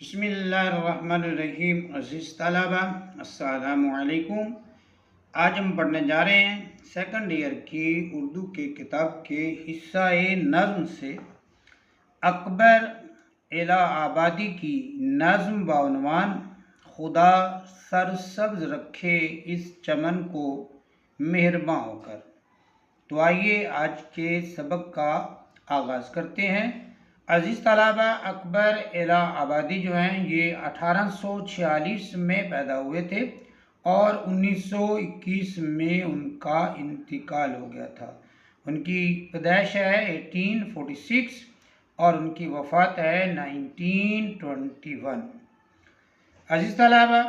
बिस्मिल्लाहिर्रहमानिर्रहीम। अज़ीज़ तलबा अस्सलामु अलैकुम। आज हम पढ़ने जा रहे हैं सेकंड ईयर की उर्दू के किताब के हिस्सा नज़्म से अकबर एला आबादी की नज़्म बाउनवान खुदा सरसब्ज़ रखे इस चमन को मेहरबां होकर। तो आइए आज के सबक का आगाज़ करते हैं। अज़ीज़ तलबा, अकबर एला आबादी जो हैं ये 1846 में पैदा हुए थे और 1921 में उनका इंतकाल हो गया था। उनकी पैदाइश है 1846 और उनकी वफ़ात है 1921। अज़ीज़ तलबा,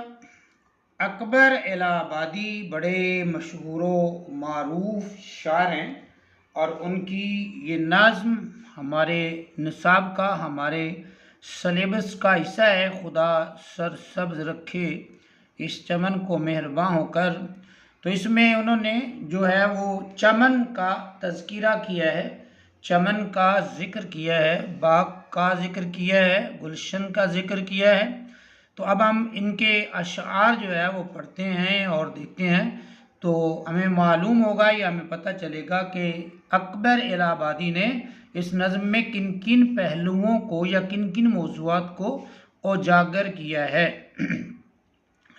अकबर एला आबादी बड़े मशहूर मारूफ शायर हैं और उनकी ये नज़्म हमारे निसाब का, हमारे सलेबस का हिस्सा है। खुदा सरसब्ज़ रखे इस चमन को मेहरबां होकर। तो इसमें उन्होंने जो है वो चमन का तज़किरा किया है, चमन का ज़िक्र किया है, बाग का ज़िक्र किया है, गुलशन का ज़िक्र किया है। तो अब हम इनके अशआर जो है वो पढ़ते हैं और देखते हैं, तो हमें मालूम होगा या हमें पता चलेगा कि अकबर एला आबादी ने इस नज़्म में किन किन पहलुओं को या किन किन मौज़ूआत को उजागर किया है।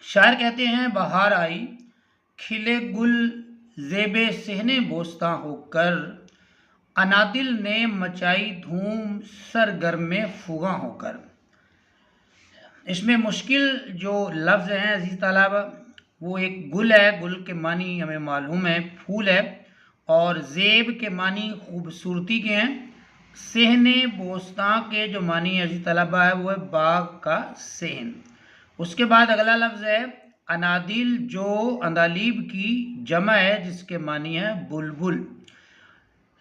शायर कहते हैं, बहार आई खिले गुल ज़ेबे सहने बोस्ता होकर, अनादिल ने मचाई धूम सरगर्म फुगा होकर। इसमें मुश्किल जो लफ्ज़ हैं अज़ीज़ तलबा, वो एक गुल है, गुल के मानी हमें मालूम है फूल है, और ज़ेब के मानी खूबसूरती के हैं, सहने बोस्तां के जो मानी अज़ीज़ तलबा है वो है बाग का सहन। उसके बाद अगला लफ्ज़ है अनादिल, जो अंदालीब की जमा है जिसके मानी है बुलबुल।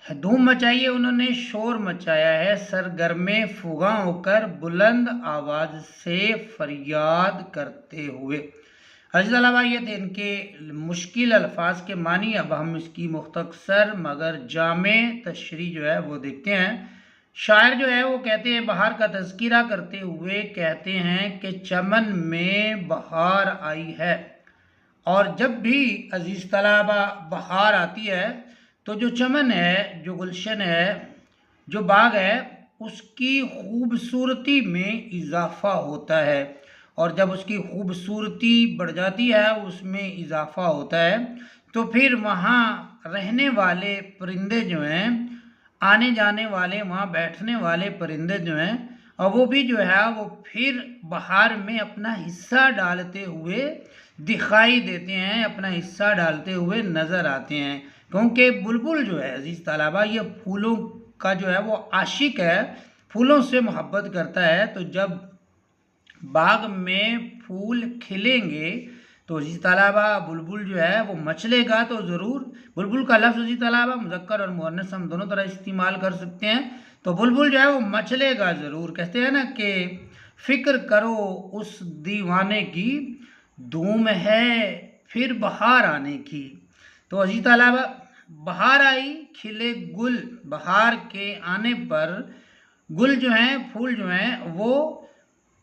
धूम मचाई है, उन्होंने शोर मचाया है, सरगर्मे फुगा होकर बुलंद आवाज़ से फरियाद करते हुए। हज़रत ये थे इनके मुश्किल अल्फाज के मानी। अब हम इसकी मुख्तसर मगर जामे तशरी जो है वो देखते हैं। शायर जो है वो कहते हैं, बहार का तज़किरा करते हुए कहते हैं कि चमन में बहार आई है। और जब भी अज़ीज़ तलबा बहार आती है तो जो चमन है, जो गुलशन है, जो बाग है, उसकी खूबसूरती में इजाफ़ा होता है। और जब उसकी खूबसूरती बढ़ जाती है, उसमें इजाफ़ा होता है, तो फिर वहाँ रहने वाले परिंदे जो हैं, आने जाने वाले, वहाँ बैठने वाले परिंदे जो हैं, और वो भी जो है वो फिर बहार में अपना हिस्सा डालते हुए दिखाई देते हैं, अपना हिस्सा डालते हुए नज़र आते हैं। क्योंकि बुलबुल जो है अज़ीज़ तलबा ये फूलों का जो है वो आशिक है, फूलों से मोहब्बत करता है। तो जब बाग में फूल खिलेंगे तो अज़ीज़ तलबा बुलबुल जो है वो मचलेगा तो ज़रूर। बुलबुल का लफ्ज़ अज़ीज़ तलबा मुज़क्कर और मुअन्नस हम दोनों तरह इस्तेमाल कर सकते हैं। तो बुलबुल जो है वो मचलेगा ज़रूर। कहते हैं ना कि फ़िक्र करो उस दीवाने की, धूम है फिर बहार आने की। तो अज़ीज़ तलबा बहार आई, खिले गुल, बहार के आने पर गुल जो हैं, फूल जो हैं, वो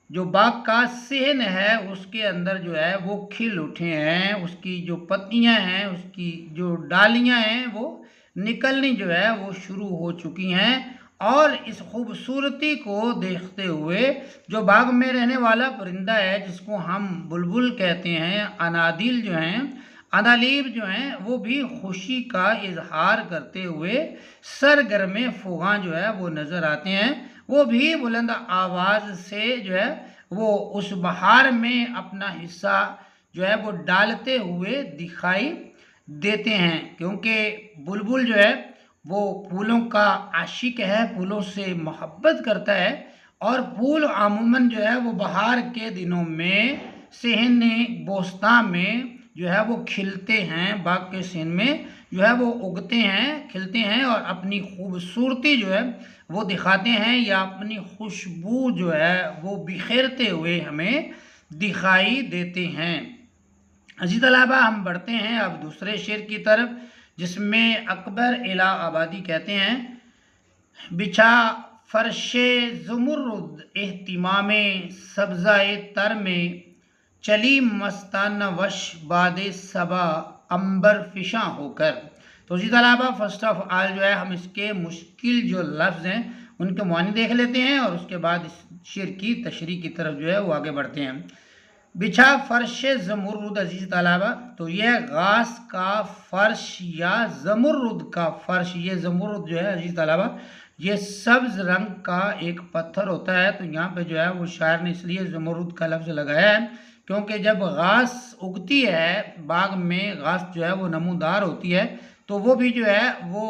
जो बाग का सहन है उसके अंदर जो है वो खिल उठे हैं, उसकी जो पत्तियां हैं, उसकी जो डालियां हैं वो निकलनी जो है वो शुरू हो चुकी हैं। और इस खूबसूरती को देखते हुए जो बाग में रहने वाला परिंदा है, जिसको हम बुलबुल कहते हैं, अनादिल जो हैं, अनालीब जो हैं, वो भी खुशी का इजहार करते हुए सरगर्म फुगा जो है वो नज़र आते हैं। वो भी बुलंद आवाज़ से जो है वो उस बहार में अपना हिस्सा जो है वो डालते हुए दिखाई देते हैं। क्योंकि बुलबुल जो है वो फूलों का आशिक है, फूलों से मोहब्बत करता है, और फूल अमूमन जो है वो बहार के दिनों में सहने बोस्तां में जो है वो खिलते हैं, बाग के सहन में जो है वो उगते हैं, खिलते हैं और अपनी खूबसूरती जो है वो दिखाते हैं, या अपनी खुशबू जो है वो बिखेरते हुए हमें दिखाई देते हैं। अज़ीज़ तलबा हम बढ़ते हैं अब दूसरे शेर की तरफ, जिसमें अकबर एला आबादी कहते हैं, बिछा फर्श ज़ुमरुद एहतिमामे सब्ज़ाए तर में चली मस्ताना वश बादे सबा अंबर फिशा होकर। तो इसी तरह फर्स्ट ऑफ ऑल जो है हम इसके मुश्किल जो लफ्ज़ हैं उनके मानी देख लेते हैं और उसके बाद इस शेर की तशरीह की तरफ जो है वो आगे बढ़ते हैं। बिछा फर्श ज़मुरुद अजीज़ तलबा, तो यह घास का फ़र्श या ज़मुरुद का फ़र्श, ये ज़मुरुद जो है अजीज़ तलबा ये सब्ज़ रंग का एक पत्थर होता है। तो यहाँ पे जो है वो शायर ने इसलिए ज़मुरुद का लफ्ज़ लगाया है क्योंकि जब घास उगती है बाग में, घास जो है वो नमूदार होती है तो वो भी जो है वो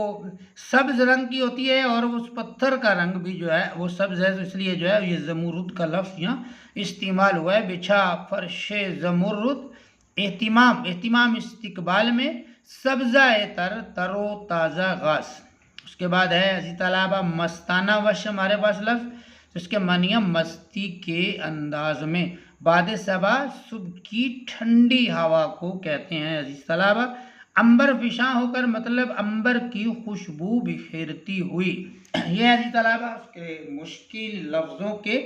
सब्ज़ रंग की होती है और उस पत्थर का रंग भी जो है वो सब्ज़ है। तो इसलिए जो है ये ज़मुरुद का लफ्ज़ यहाँ इस्तेमाल हुआ है। बिछा फर्श ज़मुरुद एहतिमाम, एहतिमाम इस्तिकबाल में, सब्ज़ाए तर तरो ताज़ा घास। उसके बाद है अजी तलाबा मस्ताना वश, हमारे पास लफ्ज़, तो इसके मानिया मस्ती के अंदाज में। बाद सबा सुबह की ठंडी हवा को कहते हैं अजीज तलाबा। अंबर फिशा होकर मतलब अंबर की खुशबू बिखेरती हुई। यह अजीज तलाबा उसके मुश्किल लफ्ज़ों के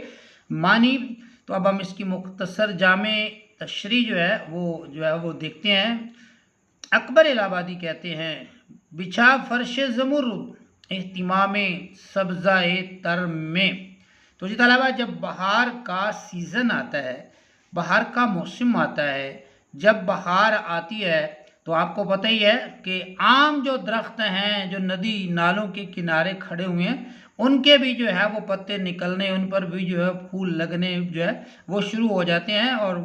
मानी। तो अब हम इसकी मुख्तसर जामे तशरी जो है वो देखते हैं। अकबर इलाहाबादी कहते हैं बिछा फर्श ज़मुरुद एहतिमामे सब्ज़ाए तर में। तो जी तलबा जब बहार का सीज़न आता है, बहार का मौसम आता है, जब बहार आती है तो आपको पता ही है कि आम जो दरख्त हैं जो नदी नालों के किनारे खड़े हुए हैं उनके भी जो है वो पत्ते निकलने, उन पर भी जो है फूल लगने जो है वो शुरू हो जाते हैं और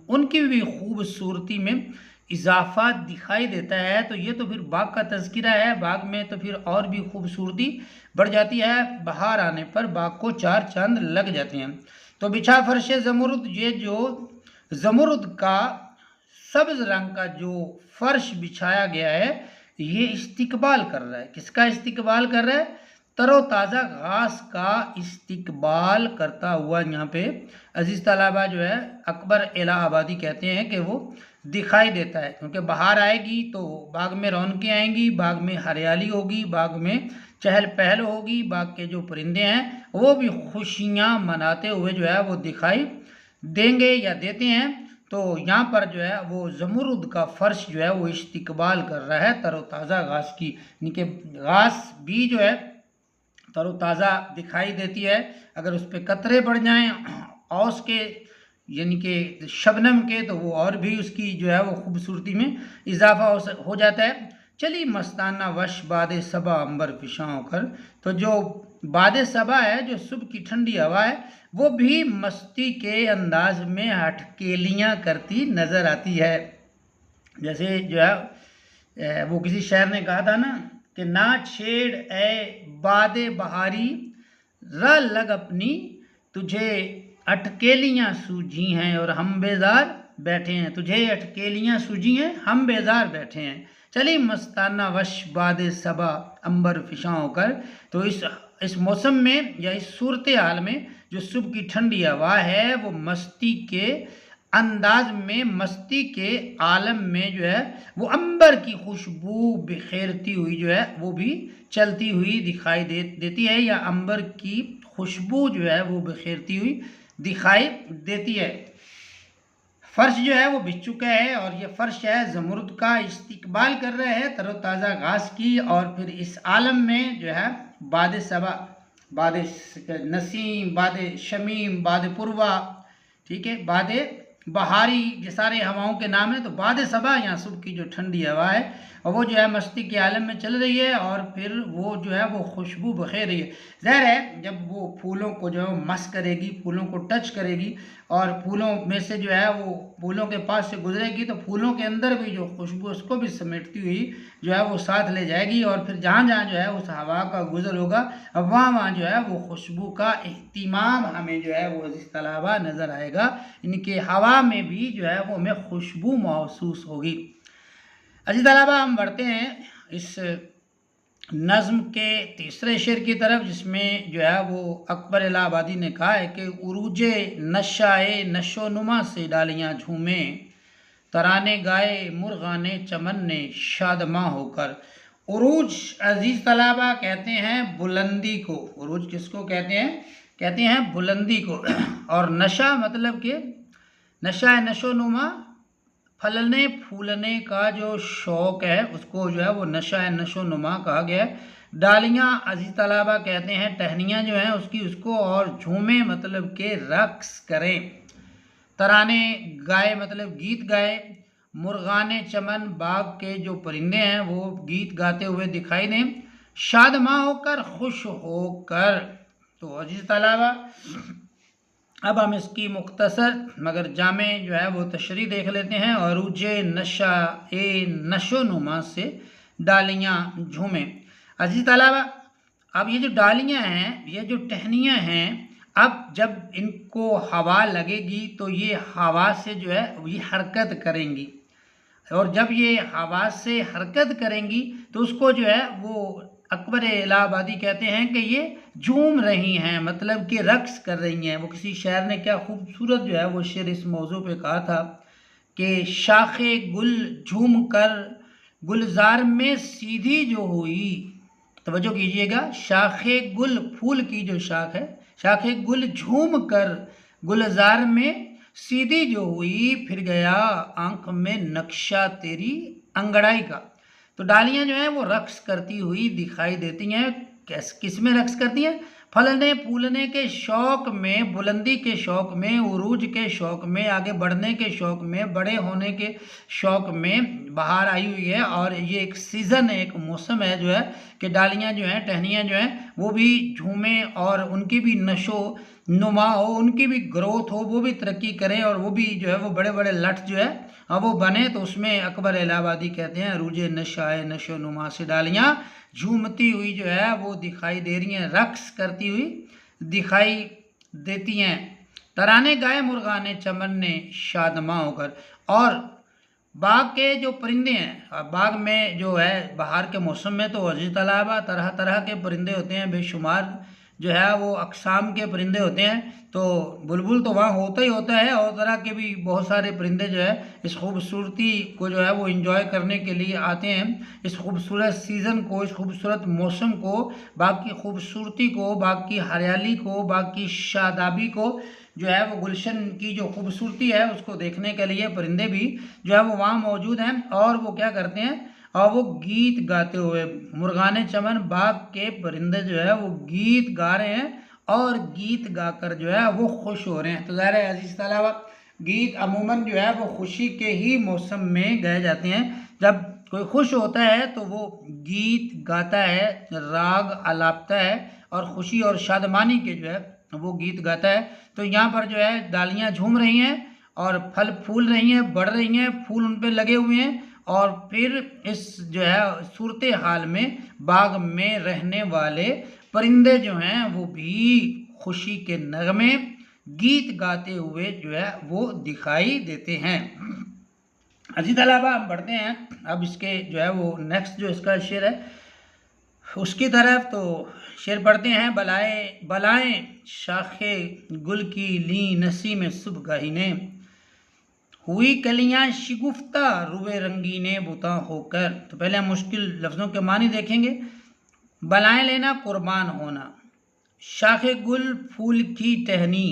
उनकी भी खूबसूरती में इजाफा दिखाई देता है। तो ये तो फिर बाग का तज़किरा है, बाग में तो फिर और भी खूबसूरती बढ़ जाती है। बाहर आने पर बाग को चार चांद लग जाते हैं। तो बिछा फर्श ज़मुरुद, ये जो ज़मुरुद का सब्ज़ रंग का जो फर्श बिछाया गया है ये इस्तिकबाल कर रहा है। किसका इस्तिकबाल कर रहा है? तरोताज़ा घास का इस्तिकबाल करता हुआ यहाँ पे अजीज़ तलबा जो है अकबर इलाहाबादी कहते हैं कि वो दिखाई देता है। क्योंकि बाहर आएगी तो बाग में रौनकें आएंगी, बाग में हरियाली होगी, बाग में चहल पहल होगी, बाग के जो परिंदे हैं वो भी खुशियाँ मनाते हुए जो है वो दिखाई देंगे या देते हैं। तो यहाँ पर जो है वो ज़मुरुद का फ़र्श जो है वो इस्तिकबाल कर रहा है तरोताज़ा घास की, यानी कि घास भी जो है तरोताज़ा दिखाई देती है। अगर उस पर कतरे पड़ जाएँ औस के यानी कि शबनम के तो वो और भी उसकी जो है वो खूबसूरती में इजाफा हो जाता है। चली मस्ताना वश बाद सबा अंबर फिशा होकर, तो जो बाद सबा है जो सुबह की ठंडी हवा है वो भी मस्ती के अंदाज में हटकेलियाँ करती नज़र आती है। जैसे जो है वो किसी शायर ने कहा था ना कि ना छेड़ ए बादे बहारी र लग अपनी, तुझे अटकेलियाँ सूझी हैं और हम बेजार बैठे हैं। तुझे अटकेलियाँ सूझी हैं, हम बेजार बैठे हैं। चली मस्ताना वश बाद सबा अंबर फिशा होकर। तो इस मौसम में या इस सूरत हाल में जो सुबह की ठंडी हवा है वो मस्ती के अंदाज में, मस्ती के आलम में जो है वो अंबर की खुशबू बिखेरती हुई जो है वो भी चलती हुई दिखाई देती है, या अंबर की खुशबू जो है वो बिखेरती हुई दिखाई देती है। फर्श जो है वो बिछ चुका है और ये फर्श है ज़मुरुद का इस्तिकबाल कर रहे हैं तरोताज़ा घास की। और फिर इस आलम में जो है बाद सबा, बाद नसीम, बाद शमीम, बाद पुरवा, ठीक है, बाद बहारी, ये सारे हवाओं के नाम है। तो बाद सबा यहाँ सुबह की जो ठंडी हवा है और वो जो है मस्ती के आलम में चल रही है और फिर वो जो है वो खुशबू बखेर रही है। ज़ाहिर है जब वो फूलों को जो है मस करेगी, फूलों को टच करेगी और फूलों में से जो है वो फूलों के पास से गुजरेगी तो फूलों के अंदर भी जो खुशबू उसको भी समेटती हुई जो है वो साथ ले जाएगी और फिर जहाँ जहाँ जो है उस हवा का गुजर होगा अब वहाँ वहाँ जो है वो खुशबू का एहतिमाम हमें जो है वो अजीज़ तलबा नज़र आएगा। इनके हवा में भी जो है वो हमें खुशबू महसूस होगी। अजीज़ तलबा हम बढ़ते हैं इस नज़्म के तीसरे शेर की तरफ जिसमें जो है वो अकबर इलाहाबादी ने कहा है कि उरूजे नशाए नशो नुमा से डालियाँ झूमें, तराने गाए मुर्गाने चमन ने शादमा होकर। उरूज अजीज़ तलाबा कहते हैं बुलंदी को। उरूज किसको कहते हैं? कहते हैं बुलंदी को। और नशा मतलब कि नशा है नशो नुमा, फलने फूलने का जो शौक़ है उसको जो है वो नशा है नशो नुमा कहा गया है। डालियाँ अजीज़ तलाबा कहते हैं टहनियाँ जो हैं उसकी उसको, और झूमे मतलब के रक्स करें। तराने गाए मतलब गीत गाए। मुर्गाने चमन बाग के जो परिंदे हैं वो गीत गाते हुए दिखाई दें। शादमा होकर खुश होकर। तो अजीज़ तलाबा अब हम इसकी मुख्तसर मगर जामे जो है वो तशरी देख लेते हैं। अरूजे नशा ए नशो नुमा से डालियाँ झूमे। अजीज़ तलाबा अब ये जो डालियाँ हैं, ये जो टहनियाँ हैं, अब जब इनको हवा लगेगी तो ये हवा से जो है ये हरकत करेंगी, और जब ये हवा से हरकत करेंगी तो उसको जो है वो अकबर इलाहाबादी कहते हैं कि ये झूम रही हैं, मतलब कि रक्स कर रही हैं। वो किसी शायर ने क्या खूबसूरत जो है वो शेर इस मौजू पे कहा था कि शाखे गुल झूम कर गुलजार में सीधी जो हुई। तवज्जो कीजिएगा, शाखे गुल फूल की जो शाख है, शाखे गुल झूम कर गुलजार में सीधी जो हुई, फिर गया आंख में नक्शा तेरी अंगड़ाई का। तो डालियाँ जो हैं वो रक्स करती हुई दिखाई देती हैं। किस में रक्स करती हैं? फलने फूलने के शौक़ में, बुलंदी के शौक़ में, उरूज के शौक़ में, आगे बढ़ने के शौक़ में, बड़े होने के शौक़ में बाहर आई हुई है। और ये एक सीज़न है, एक मौसम है जो है कि डालियाँ जो हैं टहनियाँ जो हैं वो भी झूमें और उनकी भी नशो नुमा हो, उनकी भी ग्रोथ हो, वो भी तरक्की करें और वो भी जो है वो बड़े बड़े लठ जो है वो बने। तो उसमें अकबर इलाहाबादी कहते हैं अरूजे नशाए नशो नुमा से डालियाँ झूमती हुई जो है वो दिखाई दे रही हैं, रक्स करती हुई दिखाई देती हैं। तराने गाए मुर्गाने चमन ने शादमा होकर। और बाग के जो परिंदे हैं, बाग में जो है बाहर के मौसम में तो अजीज़ तलाबा तरह तरह के परिंदे होते हैं, बेशुमार जो है वो अक़साम के परिंदे होते हैं। तो बुलबुल तो वहाँ होता ही होता है, और तरह के भी बहुत सारे परिंदे जो है इस खूबसूरती को जो है वो इंजॉय करने के लिए आते हैं। इस खूबसूरत सीज़न को, इस खूबसूरत मौसम को, बाग की खूबसूरती को, बाग की हरियाली को, बाग की शादाबी को जो है वो गुलशन की जो खूबसूरती है उसको देखने के लिए परिंदे भी जो है वो वहाँ मौजूद हैं। और वो क्या करते हैं, और वो गीत गाते हुए, मुर्गाने चमन बाग के परिंदे जो है वो गीत गा रहे हैं और गीत गाकर जो है वो खुश हो रहे हैं। तो ज़ाहिर है अजीज़ तलबा गीत अमूमन जो है वो खुशी के ही मौसम में गाए जाते हैं। जब कोई खुश होता है तो वो गीत गाता है, राग अलापता है और खुशी और शादमानी के जो है वो गीत गाता है। तो यहाँ पर जो है डालियाँ झूम रही हैं और फल फूल रही हैं, बढ़ रही हैं, फूल उन पे लगे हुए हैं। और फिर इस जो है सूरत हाल में बाग में रहने वाले परिंदे जो हैं वो भी खुशी के नगमे गीत गाते हुए जो है वो दिखाई देते हैं। अजीज़ तलबा हम बढ़ते हैं अब इसके जो है वो नेक्स्ट जो इसका शेर है उसकी तरफ। तो शेर पढ़ते हैं, बलाए बलाएं शाखे गुल की ली नसीम सुबह गाही ने, हुई कलियां शिगुफ्ता रुए रंगीने बुता होकर। तो पहले हम मुश्किल लफ्ज़ों के मानी देखेंगे। बलाएं लेना कुर्बान होना, शाखे गुल फूल की टहनी।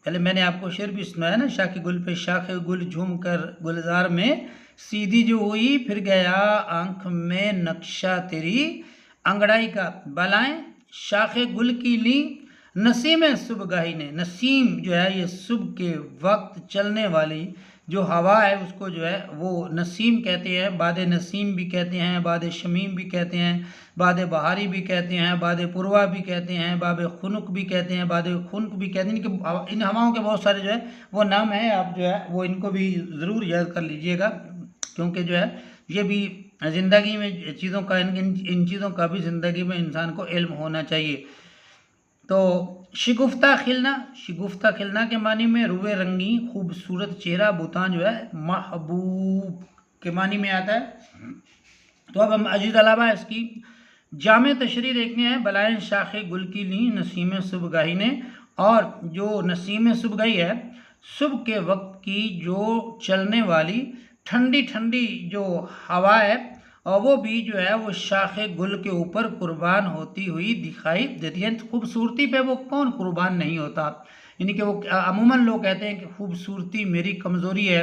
पहले मैंने आपको शेर भी सुनाया ना, शाखे गुल पे शाखे गुल झूम कर गुलजार में सीधी जो हुई, फिर गया आंख में नक्शा तेरी अंगड़ाई का। बलाएं शाखे गुल की ली नसीम सुबगाही ने। नसीम जो है ये सुबह के वक्त चलने वाली जो हवा है उसको जो है वो नसीम कहते हैं। बाद नसीम भी कहते हैं, बाद शमीम भी कहते हैं, बाद बहारी भी कहते हैं, बाद पुरवा भी कहते हैं, बाब खुनुक भी कहते हैं, बाद खुनक भी कहते हैं। इन हवाओं के बहुत सारे जो है वो नाम है, आप जो है वो इनको भी ज़रूर याद कर लीजिएगा, क्योंकि जो है ये भी ज़िंदगी में चीज़ों का इन चीज़ों का भी ज़िंदगी में इंसान को इल्म होना चाहिए। तो शिगुफ्ता खिलना, शिगुफ्ता खिलना के मानी में रुए रंगी खूबसूरत चेहरा, बुता जो है महबूब के मानी में आता है। तो अब हम अजीज़ तलबा इसकी जामे तशरीह देखने हैं। बलाएं शाखे गुल की ली नसीम सुबगाही ने। और जो नसीम सुबगाही है, सुबह के वक्त की जो चलने वाली ठंडी ठंडी जो हवा है और वो भी जो है वो शाखे गुल के ऊपर कुर्बान होती हुई दिखाई देती है। खूबसूरती पे वो कौन कुर्बान नहीं होता, यानी कि वो अमूमन लोग कहते हैं कि खूबसूरती मेरी कमज़ोरी है,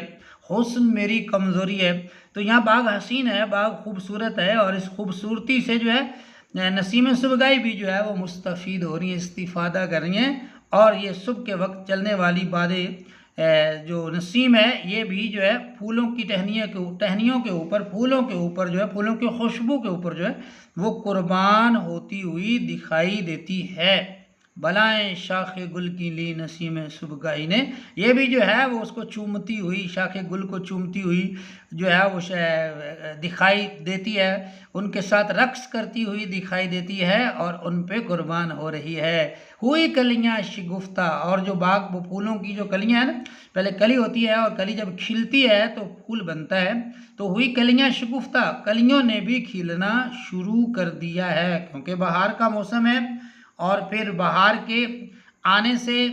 हुस्न मेरी कमज़ोरी है। तो यहाँ बाग हसीन है, बाग खूबसूरत है, और इस खूबसूरती से जो है नसीम सुबगाई भी जो है वो मुस्तफ़ीद हो रही हैं, इस्तिफ़ादा कर रही हैं। और ये सुबह के वक्त चलने वाली बादें जो नसीम है ये भी जो है फूलों की टहनियों के ऊपर, फूलों के ऊपर जो है, फूलों की खुशबू के ऊपर जो है वो कुर्बान होती हुई दिखाई देती है। बलाएं शाखे गुल की ली नसीम सुबगाई ने, ये भी जो है वो उसको चूमती हुई, शाखे गुल को चूमती हुई जो है वो दिखाई देती है, उनके साथ रक्स करती हुई दिखाई देती है और उन पे कुर्बान हो रही है। हुई कलियां शिगुफ्ता, और जो बाग वो फूलों की जो कलियां है ना, पहले कली होती है और कली जब खिलती है तो फूल बनता है, तो हुई कलियां शिगुफ्ता, कलियों ने भी खिलना शुरू कर दिया है, क्योंकि बहार का मौसम है। और फिर बहार के आने से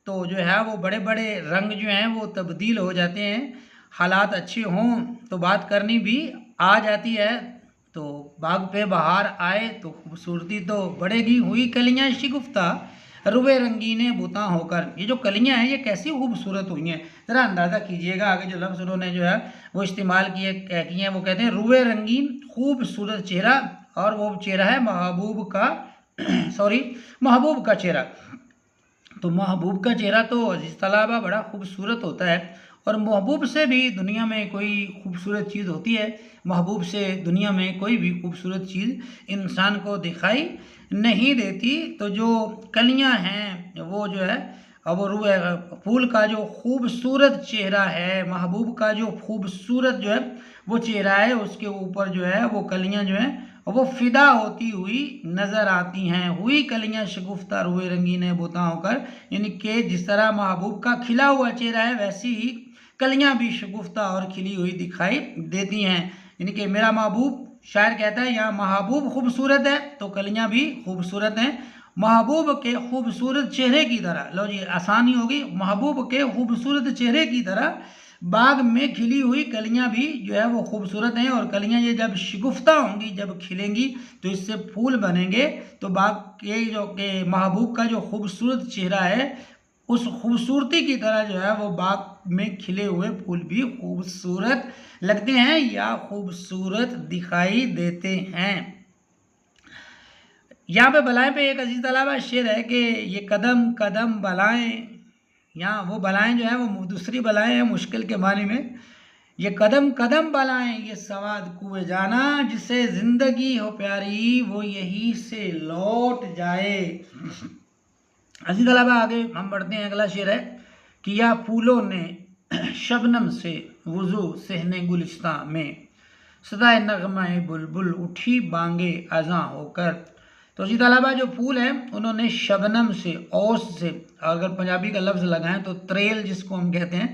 तो जो है वो बड़े बड़े रंग जो हैं वो तब्दील हो जाते हैं, हालात अच्छे हों तो बात करनी भी आ जाती है। तो बाग पे बहार आए तो खूबसूरती तो बढ़ेगी। हुई कलियां शिगुफ्ता रुए रंगीने बुता होकर, ये जो कलियां हैं ये कैसी खूबसूरत हुई हैं, ज़रा अंदाज़ा कीजिएगा। आगे जो लफ्ज़ उन्होंने जो है वो इस्तेमाल किए हैं, वो कहते हैं रुए रंगीन खूबसूरत चेहरा, और वो चेहरा है महबूब का सॉरी महबूब का चेहरा। तो महबूब का चेहरा तो अजीज़ तलबा बड़ा खूबसूरत होता है, और महबूब से भी दुनिया में कोई खूबसूरत चीज़ होती है, महबूब से दुनिया में कोई भी खूबसूरत चीज़ इंसान को दिखाई नहीं देती। तो जो कलियां हैं वो जो है, अब वो फूल का जो खूबसूरत चेहरा है, महबूब का जो खूबसूरत जो है वो चेहरा है, उसके ऊपर जो है वो कलियां जो हैं वो फिदा होती हुई नज़र आती हैं। हुई कलियां शगुफ्ता रुए रंगीन बुता होकर, यानी कि जिस तरह महबूब का खिला हुआ चेहरा है वैसी ही कलियां भी शगुफ्ता और खिली हुई दिखाई देती हैं। यानी कि मेरा महबूब, शायर कहता है यहाँ महबूब खूबसूरत है तो कलियां भी खूबसूरत हैं। महबूब के खूबसूरत चेहरे की तरह, लो जी आसानी होगी, महबूब के खूबसूरत चेहरे की तरह बाग में खिली हुई कलियां भी जो है वो खूबसूरत हैं। और कलियां ये जब शिगुफ्ता होंगी, जब खिलेंगी तो इससे फूल बनेंगे, तो बाग के जो के महबूब का जो खूबसूरत चेहरा है उस खूबसूरती की तरह जो है वो बाग में खिले हुए फूल भी खूबसूरत लगते हैं या खूबसूरत दिखाई देते हैं। यहाँ पे बलाएं पे एक अजीज तलाबा शेर है कि ये कदम कदम बलाएं, यहाँ वो बलाएं जो है वो दूसरी बलाएं हैं मुश्किल के मानी में। ये कदम कदम बलाएं ये सवाद कुए जाना, जिसे जिंदगी हो प्यारी वो यही से लौट जाए। अजीज तलबा आगे हम बढ़ते हैं, अगला शेर है कि या फूलों ने शबनम से वुजू सहने गुलिस्तां में, सदाए नगमा बुलबुल उठी बांगे अज़ां होकर। तो अजीज तलबा जो फूल है उन्होंने शबनम से, औस से, अगर पंजाबी का लफ्ज़ लगाएं तो त्रेल जिसको हम कहते हैं,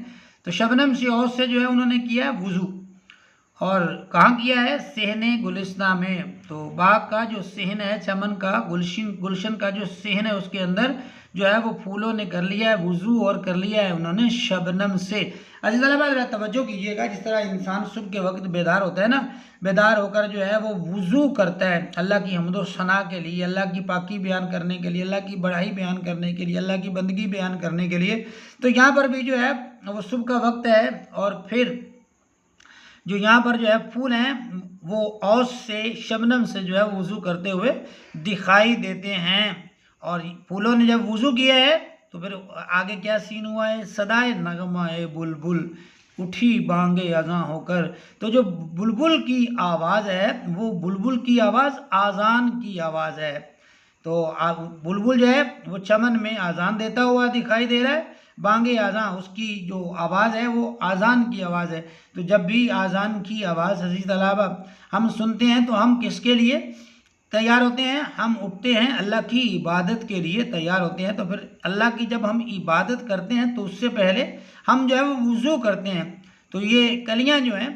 तो शबनम से औस से जो है उन्होंने किया है वुज़ू। और कहाँ किया है? सहने गुलिस्तां में। तो बाग का जो सहन है, चमन का गुलशन का जो सहन है उसके अंदर जो है वो फूलों ने कर लिया है वुज़ू, और कर लिया है उन्होंने शबनम से। अजीज़ तलबा तवज्जो कीजिएगा, जिस तरह इंसान सुबह के वक्त बेदार होता है ना, बेदार होकर जो है वो वुज़ू करता है अल्लाह की हम्दो सना के लिए, अल्लाह की पाकी बयान करने के लिए, अल्लाह की बढ़ाई बयान करने के लिए, अल्लाह की बंदगी बयान करने के लिए। तो यहाँ पर भी जो है वो सुबह का वक्त है, और फिर जो यहाँ पर जो है फूल हैं वो औस से, शबनम से जो है वुज़ू करते हुए दिखाई देते हैं। और फूलों ने जब वुज़ू किया है तो फिर आगे क्या सीन हुआ है? सदाए नगमा बुलबुल उठी बांगे अज़ां होकर। तो जो बुलबुल की आवाज़ है वो बुलबुल की आवाज़ आज़ान की आवाज़ है। तो बुलबुल जो है वो चमन में आज़ान देता हुआ दिखाई दे रहा है, बांगे आज़ां उसकी जो आवाज़ है वो आज़ान की आवाज़ है। तो जब भी आज़ान की आवाज़ अजीज़ तलबा हम सुनते हैं तो हम किसके लिए तैयार होते हैं? हम उठते हैं अल्लाह की इबादत के लिए तैयार होते हैं। तो फिर अल्लाह की जब हम इबादत करते हैं तो उससे पहले हम जो है वो वुज़ू करते हैं। तो ये कलियां जो हैं,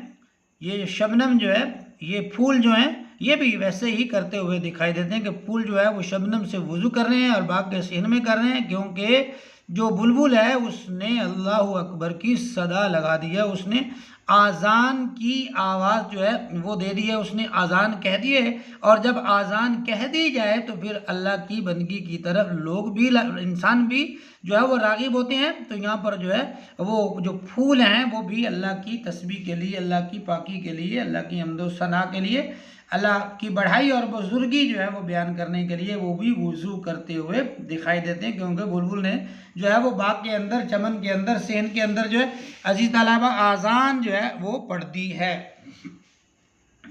ये शबनम जो है, ये फूल जो हैं, ये भी वैसे ही करते हुए दिखाई देते हैं कि फूल जो है वो शबनम से वुज़ू कर रहे हैं और बाग के सीन में कर रहे हैं, क्योंकि जो बुलबुल है उसने अल्लाह अकबर की सदा लगा दी है, उसने आज़ान की आवाज़ जो है वो दे दी है, उसने आज़ान कह दी है। और जब आज़ान कह दी जाए तो फिर अल्लाह की बंदगी की तरफ लोग भी, इंसान भी जो है वो राग़िब होते हैं। तो यहाँ पर जो है वो जो फूल हैं वो भी अल्लाह की तस्बीह के लिए, अल्लाह की पाकी के लिए, अल्लाह की हम्दो सना के लिए, अल्लाह की बढ़ाई और बुजुर्गी जो है वो बयान करने के लिए वो भी वुज़ू करते हुए दिखाई देते हैं। क्योंकि बुलबुल ने जो है वो बाग के अंदर, चमन के अंदर, सेन के अंदर जो है अजीज़ तलबा आज़ान जो है वो पढ़ दी है।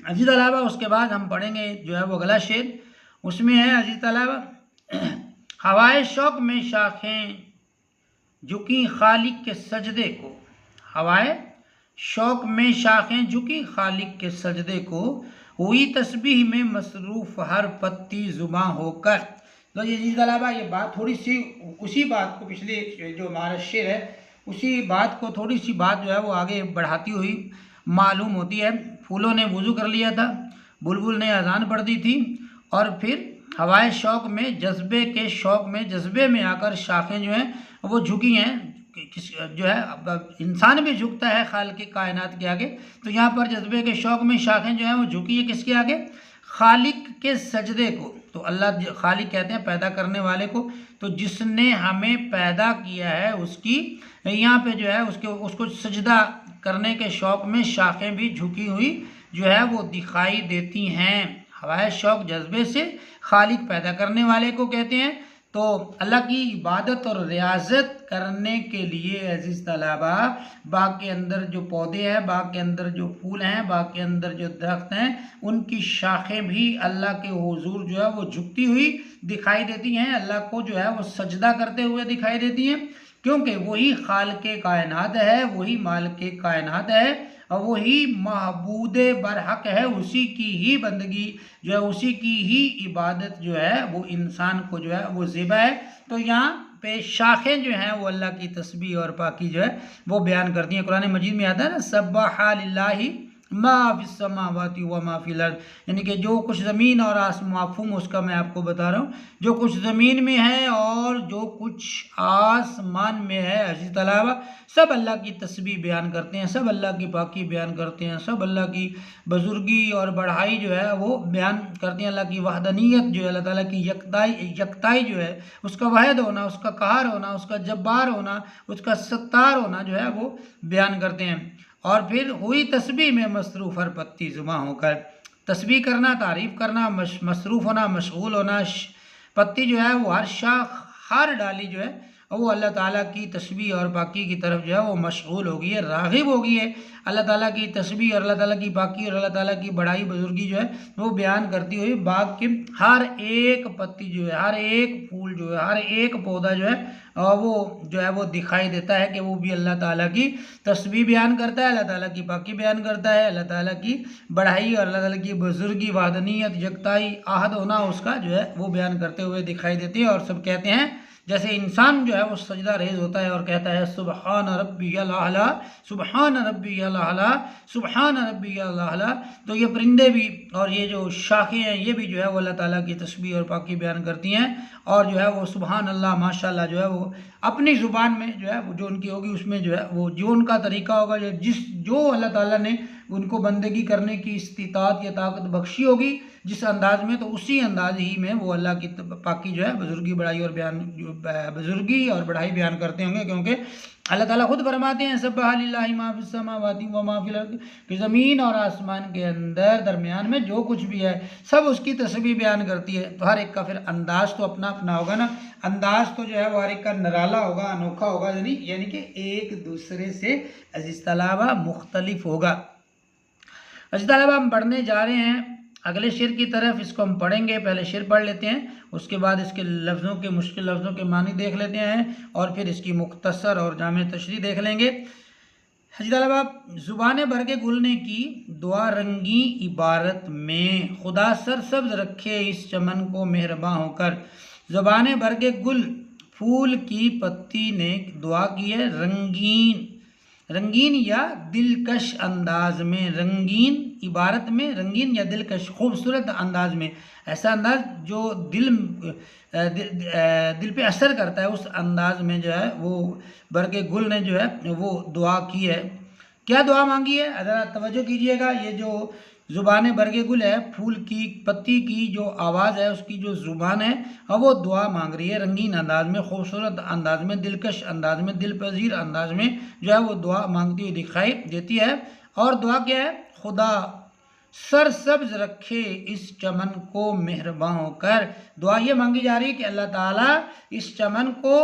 अजीज़ तलबा उसके बाद हम पढ़ेंगे जो है वो अगला शेर, उसमें है अजीज़ तलबा, हवाए शौक में शाखें झुकी खालिक के सजदे को, हवाए शौक में शाखें झुकी खालिक के सजदे को, हुई तस्बीह में मसरूफ़ हर पत्ती जुबां होकर। तो ये जी तलबा ये बात थोड़ी सी उसी बात को, पिछले जो हमारा शेर है उसी बात को थोड़ी सी बात जो है वो आगे बढ़ाती हुई मालूम होती है। फूलों ने वुज़ू कर लिया था, बुलबुल ने अजान पढ़ दी थी, और फिर हवाए शौक में, जज्बे के शौक में, जज्बे में आकर शाखें जो हैं वो झुकी हैं। जो है इंसान भी झुकता है खालिक के कायनात के आगे, तो यहाँ पर जज्बे के शौक में शाखें जो हैं वो झुकी है किसके आगे, खालिक के सजदे को। तो अल्लाह खालिक कहते हैं पैदा करने वाले को, तो जिसने हमें पैदा किया है उसकी यहाँ पे जो है उसको सजदा करने के शौक में शाखें भी झुकी हुई जो है वो दिखाई देती हैं। हवाए शौक जज्बे से खालिक पैदा करने वाले को कहते हैं। तो अल्लाह की इबादत और रियाजत करने के लिए अजीज़ तलबा बाग के अंदर जो पौधे हैं, बाग के अंदर जो फूल हैं, बाग के अंदर जो दरख्त हैं, उनकी शाखें भी अल्लाह के हुजूर जो है वो झुकती हुई दिखाई देती हैं, अल्लाह को जो है वो सजदा करते हुए दिखाई देती हैं। क्योंकि वही खालिक़े कायनात है, वही मालिके कायनात है, और वही महबूद बरहक है, उसी की ही बंदगी जो है, उसी की ही इबादत जो है वो इंसान को जो है वो ज़िबा है। तो यहाँ पे शाखें जो हैं वो अल्लाह की तस्बीह और पाकी जो है वो बयान करती हैं। कुरान मजीद में आता है ना, सब्बाहा लिल्लाहि मा फिस समावाति व मा फिल अर्द, यानी कि जो कुछ ज़मीन और माफूम उसका मैं आपको बता रहा हूँ, जो कुछ ज़मीन में है और जो कुछ आसमान में है अजीज़ तलबा, सब अल्लाह की तस्बीह बयान करते हैं, सब अल्लाह की पाकी बयान करते हैं, सब अल्लाह की बुजुर्गी और बढ़ाई जो है वो बयान करते हैं। अल्लाह की वहदनीयत जो है, अल्लाह ताला की यकताई जो है, उसका वाहिद होना, उसका कहार होना, उसका जब्बार होना, उसका सत्तार होना जो है वो बयान करते हैं। और फिर हुई तस्बीह में मसरूफ़ हर पत्ती जुबां होकर, तस्बीह करना, तारीफ़ करना, मसरूफ़ होना, मशगूल होना, पत्ती जो है वो हर शाख, हर डाली जो है वो अल्लाह ताला की तस्बीह और पाकी की तरफ जो है वो मशगूल हो गई है, राग़िब हो गई है। अल्लाह ताला की तस्बीह और अल्लाह ताला की पाकी और अल्लाह ताला की बड़ाई बुजुर्गी जो है वो बयान करती हुई बाग के हर एक पत्ती जो है, हर एक फूल जो है, हर एक पौधा जो है वो जो है वो दिखाई देता है कि वो भी अल्लाह ताला की तस्बीह बयान करता है, अल्लाह ताला की पाकी बयान करता है, अल्लाह ताला की बढ़ाई और अल्लाह ताला की बुजुर्गी, वादनीयत, यकताई, आहद होना उसका जो है वो बयान करते हुए दिखाई देती है। और सब कहते हैं, जैसे इंसान जो है वो सजदा रेज होता है और कहता है सुबहान रब्बियल आला, सुबहान रब्बियल आला, सुबहान रब्बियल आला, तो ये परिंदे भी और ये जो शाखें हैं ये भी जो है वो अल्लाह ताला की तस्बीह और पाकी बयान करती हैं। और जो है वो सुबहान अल्लाह, माशाअल्लाह जो है वो अपनी ज़ुबान में जो है वो जो उनकी होगी उसमें जो है वो जो उनका तरीका होगा, जो अल्लाह ताला ने उनको बंदगी करने की इस्तिताअत या ताकत बख्शी होगी जिस अंदाज में, तो उसी अंदाज ही में वो अल्लाह की पाकी जो है बुजुर्गी बढ़ाई और बयान, बुजुर्गी और बढ़ाई बयान करते होंगे। क्योंकि अल्लाह ताला खुद फरमाते हैं सब्बाहा लिल्लाहि मा फिस समावाति व मा फिल अर्द, कि ज़मीन और आसमान के अंदर दरमियान में जो कुछ भी है सब उसकी तस्बीह बयान करती है। तो हर एक का फिर अंदाज तो अपना अपना होगा ना, अंदाज तो जो है वो हर एक का निराला होगा, अनोखा होगा, यानी कि एक दूसरे से अजीज़ तलबा मुख्तलिफ होगा। अजीज़ तलबा हम पढ़ने जा रहे हैं अगले शेर की तरफ, इसको हम पढ़ेंगे। पहले शेर पढ़ लेते हैं, उसके बाद इसके लफ्ज़ों के, मुश्किल लफ्ज़ों के मानी देख लेते हैं, और फिर इसकी मुख्तसर और जामे तशरीह देख लेंगे। अजीज़ तलबा, ज़ुबान भर के गुलने की दुआ रंगी इबारत में, खुदा सरसब्ज़ रखे इस चमन को मेहरबान होकर। ज़ुबान भर के गुल, फूल की पत्ती ने दुआ की है, रंगीन रंगीन या दिलकश अंदाज में, रंगीन इबारत में, रंगीन या दिलकश खूबसूरत अंदाज में, ऐसा अंदाज जो दिल पे असर करता है, उस अंदाज में जो है वो बरके गुल ने जो है वो दुआ की है। क्या दुआ मांगी है, ज़रा तवज्जो कीजिएगा। ये जो ज़ुबान बरगे गुल है, फूल की पत्ती की जो आवाज़ है, उसकी जो ज़ुबान है, अब वो दुआ मांग रही है रंगीन अंदाज में, खूबसूरत अंदाज में, दिलकश अंदाज में, दिल पजीर अंदाज में जो है वो दुआ मांगती हुई दिखाई देती है। और दुआ क्या है, खुदा सरसब्ज रखे इस चमन को मेहरबान होकर। दुआ ये मांगी जा रही है कि अल्लाह ताला इस चमन को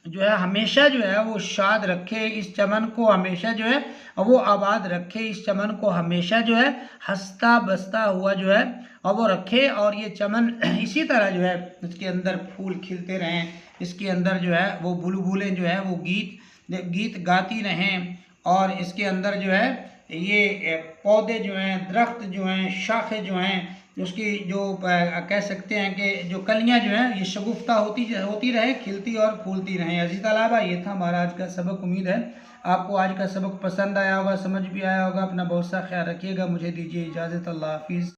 जो है हमेशा जो है वो शाद रखे, इस चमन को हमेशा जो है वो आबाद रखे, इस चमन को हमेशा जो है हंसता बसता हुआ जो है और वो रखे, और ये चमन इसी तरह जो है इसके अंदर फूल खिलते रहें, इसके अंदर जो है वो बुलबुलें जो है वो गीत गाती रहें, और इसके अंदर जो है ये पौधे जो हैं, दरख्त जो हैं, शाखें जो हैं, उसकी जो कह सकते हैं कि जो कलियां जो हैं ये शगुफ्ता होती रहे, खिलती और फूलती रहें। अज़ीज़ तलबा, ये था हमारा आज का सबक। उम्मीद है आपको आज का सबक पसंद आया होगा, समझ भी आया होगा। अपना बहुत सा ख्याल रखिएगा। मुझे दीजिए इजाज़त। अल्लाह हाफिज़।